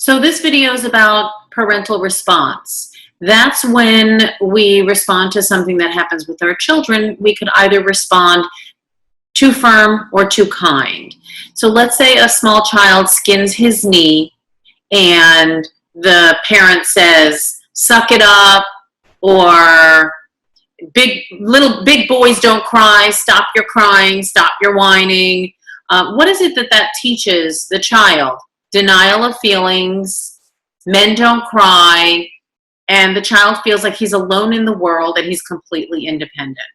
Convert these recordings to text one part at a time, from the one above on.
So this video is about parental response. That's when we respond to something that happens with our children. We could either respond too firm or too kind. So let's say a small child skins his knee and the parent says, "Suck it up," or big boys don't cry, stop your crying, stop your whining. What is it that teaches the child? Denial of feelings, men don't cry, and the child feels like he's alone in the world and he's completely independent.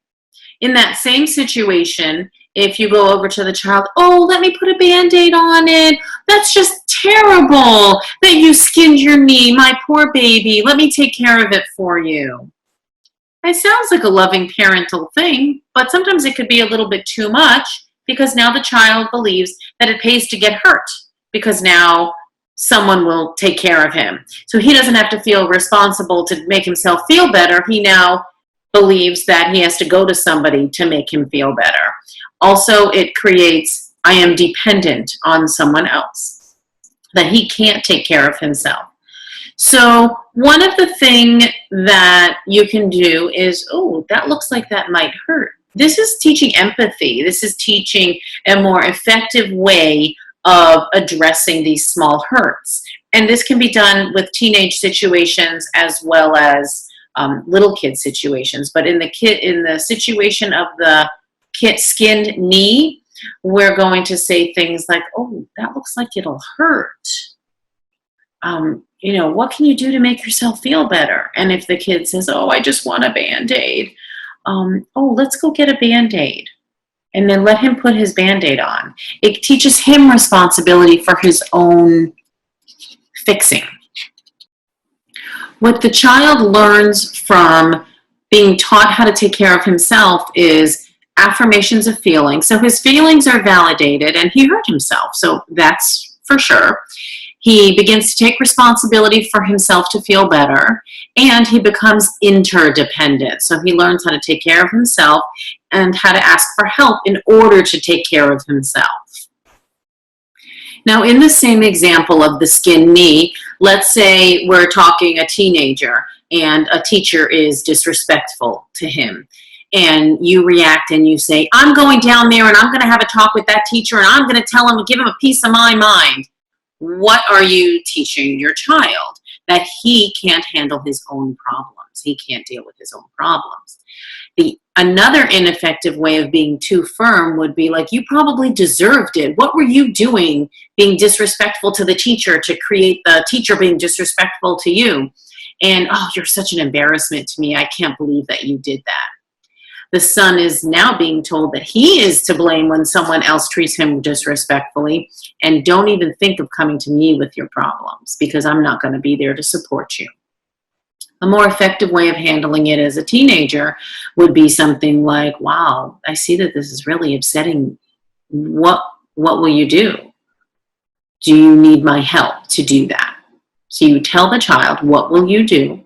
In that same situation, if you go over to the child, "Oh, let me put a Band-Aid on it. That's just terrible that you skinned your knee, my poor baby. Let me take care of it for you." It sounds like a loving parental thing, but sometimes it could be a little bit too much because now the child believes that it pays to get hurt because now someone will take care of him. So he doesn't have to feel responsible to make himself feel better. He now believes that he has to go to somebody to make him feel better. Also, it creates, I am dependent on someone else, that he can't take care of himself. So one of the things that you can do is, "Oh, that looks like that might hurt." This is teaching empathy. This is teaching a more effective way of addressing these small hurts. And this can be done with teenage situations as well as little kid situations. But in the situation of the skinned knee, we're going to say things like, "Oh, that looks like it'll hurt. What can you do to make yourself feel better?" And if the kid says, "Oh, I just want a Band-Aid," "Oh, let's go get a Band-Aid." And then let him put his Band-Aid on. It teaches him responsibility for his own fixing. What the child learns from being taught how to take care of himself is affirmations of feelings. So his feelings are validated, and he hurt himself, so that's for sure. He begins to take responsibility for himself to feel better, and he becomes interdependent. So he learns how to take care of himself and how to ask for help in order to take care of himself. Now, in the same example of the skinned knee, let's say we're talking a teenager and a teacher is disrespectful to him. And you react and you say, "I'm going down there and I'm going to have a talk with that teacher and I'm going to tell him, give him a piece of my mind." What are you teaching your child? That he can't handle his own problems. He can't deal with his own problems. Another ineffective way of being too firm would be like, "You probably deserved it. What were you doing being disrespectful to the teacher to create the teacher being disrespectful to you? And, oh, you're such an embarrassment to me. I can't believe that you did that." The son is now being told that he is to blame when someone else treats him disrespectfully, and don't even think of coming to me with your problems because I'm not going to be there to support you. A more effective way of handling it as a teenager would be something like, "Wow, I see that this is really upsetting. What will you do? Do you need my help to do that?" So you tell the child, "What will you do?"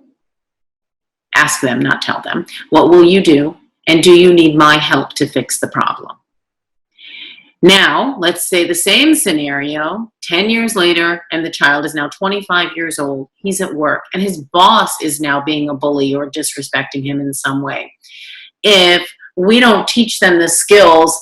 Ask them, not tell them. "What will you do? And do you need my help to fix the problem?" Now, let's say the same scenario, 10 years later, and the child is now 25 years old. He's at work, and his boss is now being a bully or disrespecting him in some way. If we don't teach them the skills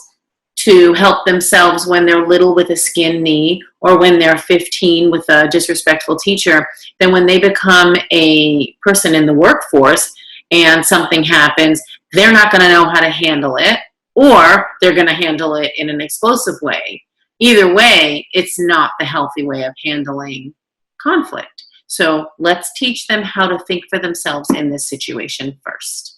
to help themselves when they're little with a skinned knee, or when they're 15 with a disrespectful teacher, then when they become a person in the workforce and something happens, they're not going to know how to handle it, or they're going to handle it in an explosive way. Either way, it's not the healthy way of handling conflict. So let's teach them how to think for themselves in this situation first.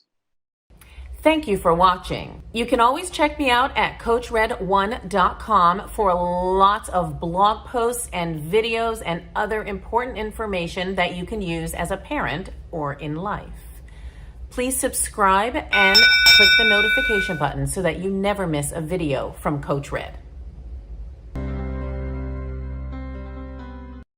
Thank you for watching. You can always check me out at CoachRed1.com for lots of blog posts and videos and other important information that you can use as a parent or in life. Please subscribe and click the notification button so that you never miss a video from Coach Red.